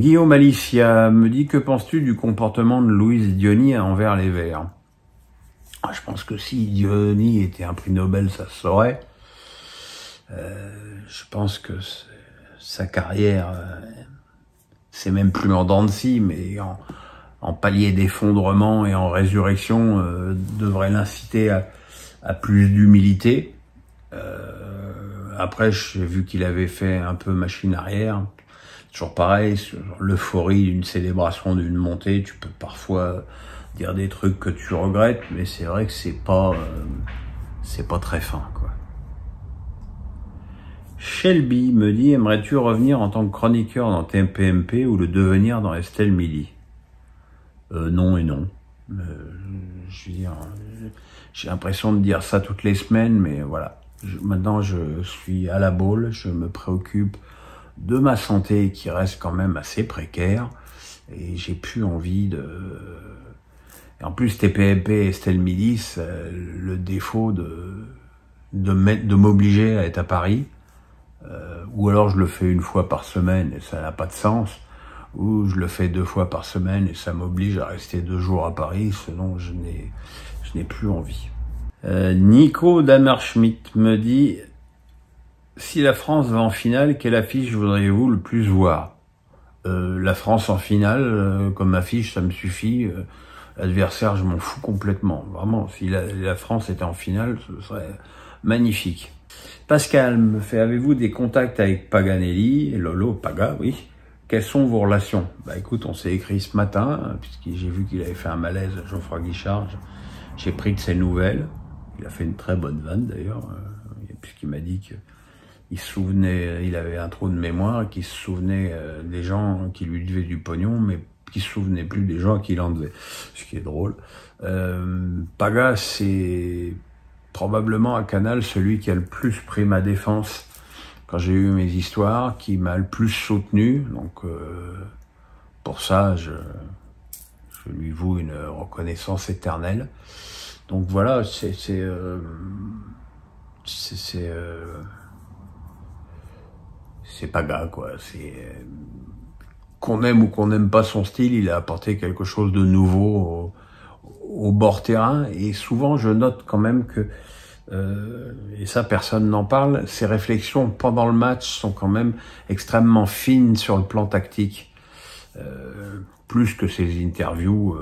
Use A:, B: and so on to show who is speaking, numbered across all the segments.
A: Guillaume Alicia me dit, que penses-tu du comportement de Louise Diony envers les Verts? Je pense que si Diony était un prix Nobel, ça se saurait. Je pense que sa carrière, c'est même plus en dents de scie, mais en palier d'effondrement et en résurrection, devrait l'inciter à plus d'humilité. Après, j'ai vu qu'il avait fait un peu machine arrière. Toujours pareil, sur l'euphorie d'une célébration, d'une montée, tu peux parfois dire des trucs que tu regrettes, mais c'est vrai que c'est pas très fin, quoi. Shelby me dit, aimerais-tu revenir en tant que chroniqueur dans TPMP ou le devenir dans Estelle Midi? Non et non. Je veux dire, j'ai l'impression de dire ça toutes les semaines, mais voilà. Maintenant, je suis à la boule, je me préoccupe de ma santé qui reste quand même assez précaire, et j'ai plus envie de... Et en plus, TPMP et Estelle Midi, c'est le défaut de m'obliger à être à Paris, ou alors je le fais une fois par semaine et ça n'a pas de sens, ou je le fais 2 fois par semaine et ça m'oblige à rester 2 jours à Paris, sinon je n'ai plus envie. Nico Damerschmidt me dit, si la France va en finale, quelle affiche voudriez-vous le plus voir? La France en finale, comme affiche, ça me suffit. L'adversaire, je m'en fous complètement. Vraiment, si la France était en finale, ce serait magnifique. Pascal me fait, avez-vous des contacts avec Paganelli? Lolo, Paga, oui. Quelles sont vos relations? Bah écoute, on s'est écrit ce matin, puisque j'ai vu qu'il avait fait un malaise à Geoffroy Guichard. J'ai pris de ses nouvelles. Il a fait une très bonne vanne d'ailleurs, puisqu'il m'a dit qu'il se souvenait, il avait un trou de mémoire, et qu'il se souvenait des gens qui lui devaient du pognon, mais qui se souvenait plus des gens qui l'en devaient. Ce qui est drôle. Paga, c'est probablement à Canal celui qui a le plus pris ma défense quand j'ai eu mes histoires, qui m'a le plus soutenu. Donc pour ça, je lui voue une reconnaissance éternelle. Donc voilà, c'est Paga, quoi. Qu'on aime ou qu'on n'aime pas son style, il a apporté quelque chose de nouveau au bord terrain. Et souvent, je note quand même que, et ça personne n'en parle, ses réflexions pendant le match sont quand même extrêmement fines sur le plan tactique. Plus que ses interviews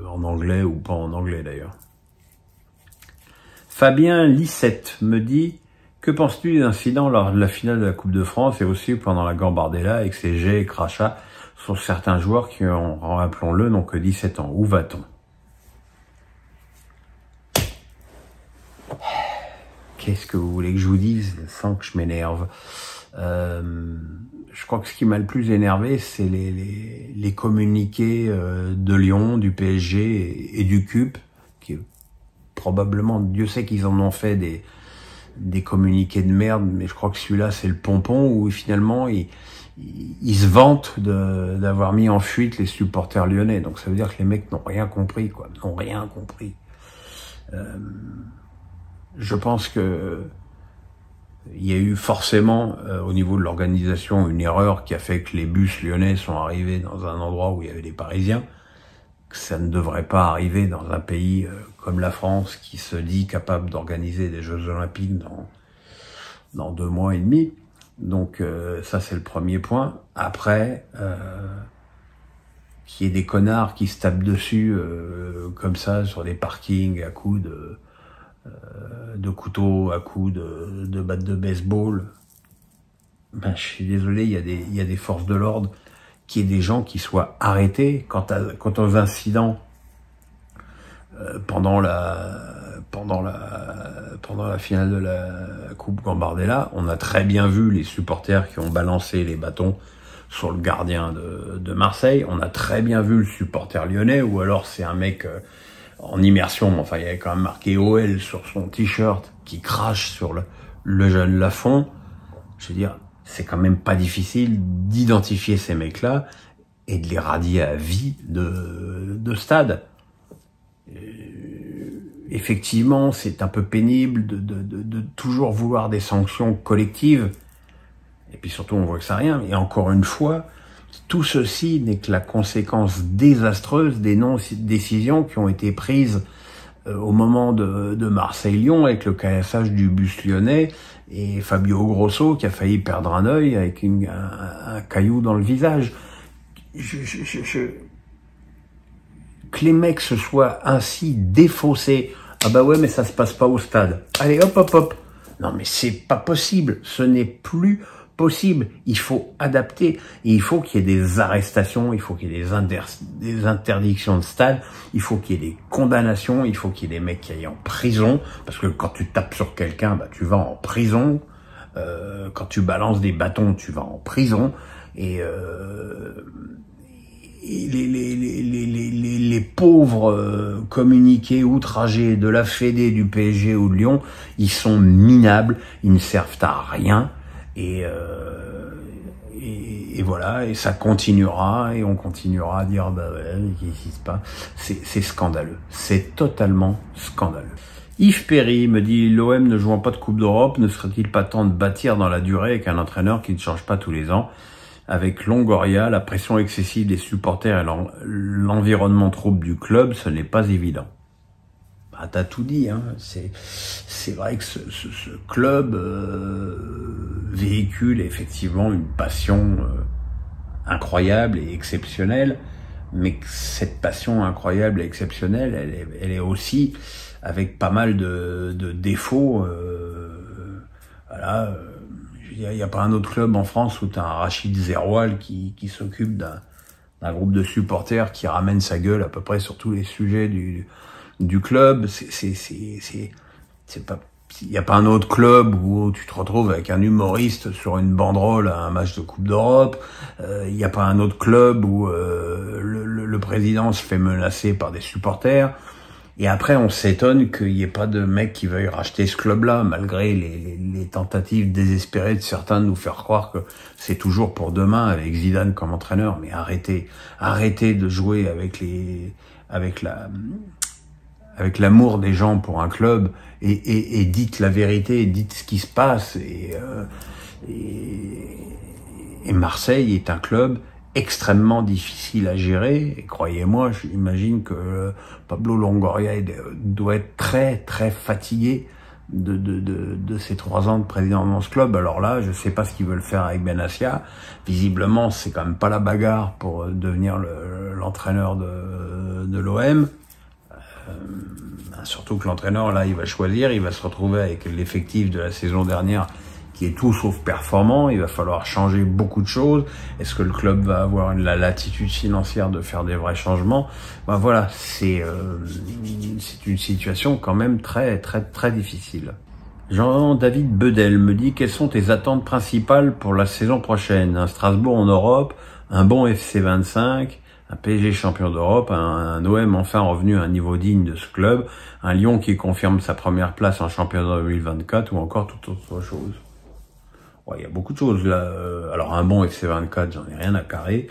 A: en anglais ou pas en anglais d'ailleurs. Fabien Lissette me dit, que penses-tu des incidents lors de la finale de la Coupe de France et aussi pendant la Gambardella avec ces jets et crachats sur certains joueurs qui ont, rappelons-le, n'ont que 17 ans. Où va-t-on? Qu'est-ce que vous voulez que je vous dise sans que je m'énerve? Je crois que ce qui m'a le plus énervé, c'est les communiqués de Lyon, du PSG et du CUP, qui probablement, Dieu sait qu'ils en ont fait des communiqués de merde, mais je crois que celui-là, c'est le pompon, où finalement, ils se vantent d'avoir mis en fuite les supporters lyonnais. Donc ça veut dire que les mecs n'ont rien compris, quoi. N'ont rien compris. Je pense que il y a eu forcément, au niveau de l'organisation, une erreur qui a fait que les bus lyonnais sont arrivés dans un endroit où il y avait des Parisiens. Que ça ne devrait pas arriver dans un pays comme la France, qui se dit capable d'organiser des Jeux Olympiques dans 2 mois et demi. Donc ça, c'est le premier point. Après, qu'il y ait des connards qui se tapent dessus comme ça sur des parkings à coups de couteaux, à coups de battes de baseball. Ben, je suis désolé, il y a des forces de l'ordre, qu'il y ait des gens qui soient arrêtés quant aux incidents pendant la finale de la Coupe Gambardella. On a très bien vu les supporters qui ont balancé les bâtons sur le gardien de Marseille. On a très bien vu le supporter lyonnais, ou alors c'est un mec en immersion, enfin il y avait quand même marqué OL sur son t-shirt, qui crache sur le jeune Lafont. Je veux dire, c'est quand même pas difficile d'identifier ces mecs-là et de les radier à vie de stade. Effectivement, c'est un peu pénible de toujours vouloir des sanctions collectives. Et puis surtout, on voit que ça n'a rien. Et encore une fois, Tout ceci n'est que la conséquence désastreuse des non-décisions qui ont été prises au moment de Marseille-Lyon avec le caillassage du bus lyonnais et Fabio Grosso qui a failli perdre un œil avec un caillou dans le visage. Que les mecs se soient ainsi défaussés. Ah bah ouais, mais ça se passe pas au stade. Allez, hop, hop, hop. Non, mais c'est pas possible. Ce n'est plus possible. Il faut adapter. Et il faut qu'il y ait des arrestations. Il faut qu'il y ait des interdictions de stade. Il faut qu'il y ait des condamnations. Il faut qu'il y ait des mecs qui aillent en prison. Parce que quand tu tapes sur quelqu'un, bah, tu vas en prison. Quand tu balances des bâtons, tu vas en prison. Et les pauvres communiqués outragés de la Fédé, du PSG ou de Lyon, ils sont minables, ils ne servent à rien, et voilà, et ça continuera, et on continuera à dire bah ouais, qu'est-ce qui se passe. C'est scandaleux, c'est totalement scandaleux. Yves Perry me dit, l'OM ne jouant pas de Coupe d'Europe, ne serait-il pas temps de bâtir dans la durée avec un entraîneur qui ne change pas tous les ans? Avec Longoria, la pression excessive des supporters et l'environnement trouble du club, ce n'est pas évident. Bah, t'as tout dit, hein. C'est vrai que ce club véhicule effectivement une passion incroyable et exceptionnelle, mais cette passion incroyable et exceptionnelle, elle est aussi avec pas mal de défauts. Voilà. Il n'y a pas un autre club en France où tu as un Rachid Zeroual qui s'occupe d'un groupe de supporters qui ramène sa gueule à peu près sur tous les sujets du club. Il n'y a pas un autre club où tu te retrouves avec un humoriste sur une banderole à un match de Coupe d'Europe. Il n'y a pas un autre club où le président se fait menacer par des supporters. Et après, on s'étonne qu'il n'y ait pas de mecs qui veuillent racheter ce club-là, malgré les tentatives désespérées de certains de nous faire croire que c'est toujours pour demain avec Zidane comme entraîneur. Mais arrêtez de jouer avec l'amour des gens pour un club et dites la vérité, dites ce qui se passe. Et Marseille est un club extrêmement difficile à gérer, et croyez-moi, j'imagine que Pablo Longoria doit être très très fatigué de ces 3 ans de président dans ce club. Alors là, je sais pas ce qu'ils veulent faire avec Benassia. Visiblement, c'est quand même pas la bagarre pour devenir l'entraîneur de l'OM. Surtout que l'entraîneur, là, il va choisir, il va se retrouver avec l'effectif de la saison dernière qui est tout sauf performant. Il va falloir changer beaucoup de choses. Est-ce que le club va avoir la latitude financière de faire des vrais changements? Ben voilà, c'est une situation quand même très très très difficile. Jean-David Bedel me dit, quelles sont tes attentes principales pour la saison prochaine? Un Strasbourg en Europe, un bon FC 25, un PSG champion d'Europe, un OM enfin revenu à un niveau digne de ce club, un Lyon qui confirme sa première place en championnat 2024 ou encore toute autre chose. Ouais, il y a beaucoup de choses là. Alors un bon FC 24, j'en ai rien à carrer.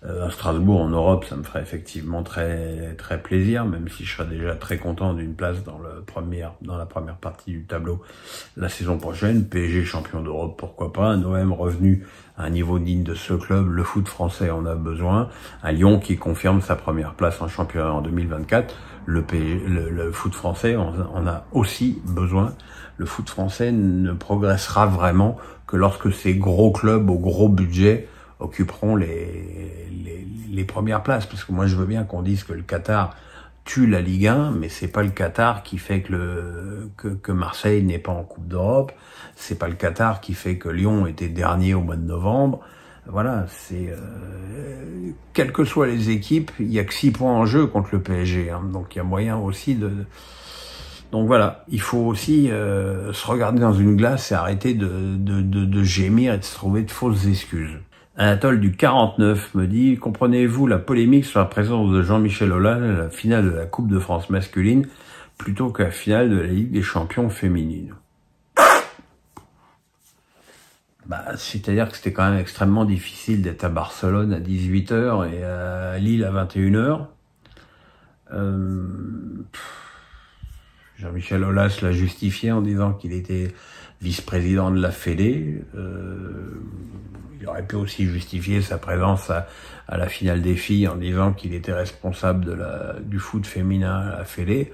A: Un Strasbourg en Europe, ça me ferait effectivement très très plaisir, même si je serais déjà très content d'une place dans la première partie du tableau la saison prochaine. PSG champion d'Europe, pourquoi pas. Un OM revenu à un niveau digne de ce club. Le foot français en a besoin. Un Lyon qui confirme sa première place en championnat en 2024. Le foot français en a aussi besoin. Le foot français ne progressera vraiment que lorsque ces gros clubs au gros budget occuperont les premières places. Parce que moi, je veux bien qu'on dise que le Qatar tue la Ligue 1, mais c'est pas le Qatar qui fait que Marseille n'est pas en Coupe d'Europe. C'est pas le Qatar qui fait que Lyon était dernier au mois de novembre. Voilà, quelles que soient les équipes, il y a que 6 points en jeu contre le PSG. Hein, donc il y a moyen aussi Donc voilà, il faut aussi se regarder dans une glace et arrêter de gémir et de se trouver de fausses excuses. Anatole du 49 me dit, comprenez-vous la polémique sur la présence de Jean-Michel Aulas à la finale de la Coupe de France masculine plutôt qu'à la finale de la Ligue des Champions féminine? Bah, c'est-à-dire que c'était quand même extrêmement difficile d'être à Barcelone à 18h et à Lille à 21h. Jean-Michel Aulas l'a justifié en disant qu'il était vice-président de la Fédé. il aurait pu aussi justifier sa présence à la finale des filles en disant qu'il était responsable du foot féminin à la Fédé.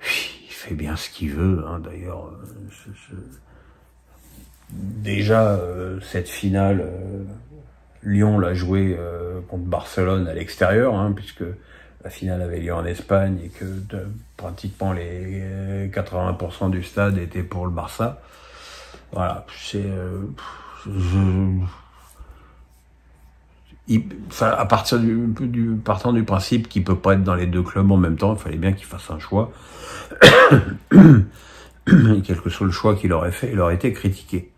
A: Il fait bien ce qu'il veut, hein, d'ailleurs. Déjà, cette finale, Lyon l'a jouée contre Barcelone à l'extérieur, hein, puisque la finale avait lieu en Espagne et que pratiquement les 80% du stade était pour le Barça. Voilà, à partir partant du principe qu'il peut pas être dans les deux clubs en même temps, il fallait bien qu'il fasse un choix. Et quel que soit le choix qu'il aurait fait, il aurait été critiqué.